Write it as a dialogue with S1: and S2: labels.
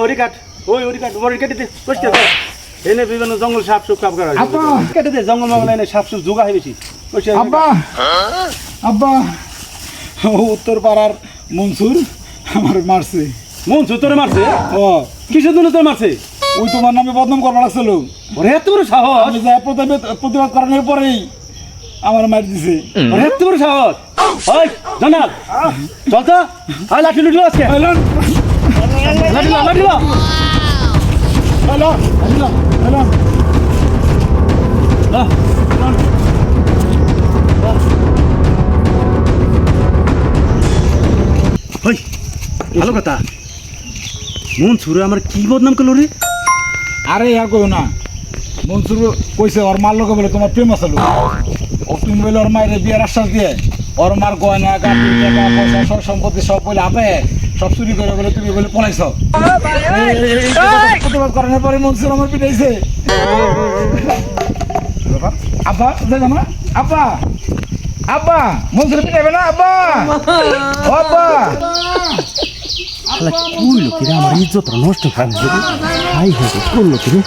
S1: ওরি কাট ওরি কেটে দে কষ্ট কর এনে বিভিন্ন জঙ্গল সাপ সুপ কাপ করা
S2: আব্বা
S1: কেটে দে জঙ্গল মঙ্গল এনে সাপ সুপ জোগা হয় বেশি
S2: আব্বা আব্বা উত্তর পাড়ার মনসুর আমার মারছে
S1: মনসুর তোরে মারছে
S2: ও
S1: কিসের জন্য তোর মারছে
S2: ওই তোমার নামে বদনাম করবার লাগছিল
S1: ওরে এত বড় সাহস
S2: আমি যা প্রতিবাদ করানোর পরেই আমার মার দিছে
S1: ওরে এত বড় সাহস ওই জানাল চল তো আয় লাঠি লুটলো আজকে
S2: হ্যালো
S1: লাঠি লো
S2: হ্যালো হ্যালো
S1: ওই ভালো কথা মনসুরে আমার কি বদনাম করলো রে
S2: আরে আর কই না মনসুর কইছে ওর মার লোকে বলে তোমার প্রেম আছে ও তুমি বলে ওর মায়ের বিয়ের আশ্বাস দিয়ে ওর মার গয়না গাড়ি টাকা পয়সা সব সম্পত্তি সব বলে আপে সব চুরি করে বলে তুমি বলে পলাইছ প্রতিবাদ করানোর পরে মনসুর আমার পিটাইছে আব্বা দেখ না আব্বা আব্বা মনসুর পিটাইবে না আব্বা ও আব্বা
S1: শালা কইলো কি রে আমার ইজ্জতটা নষ্ট করে দিল হাই হাই করলো কি রে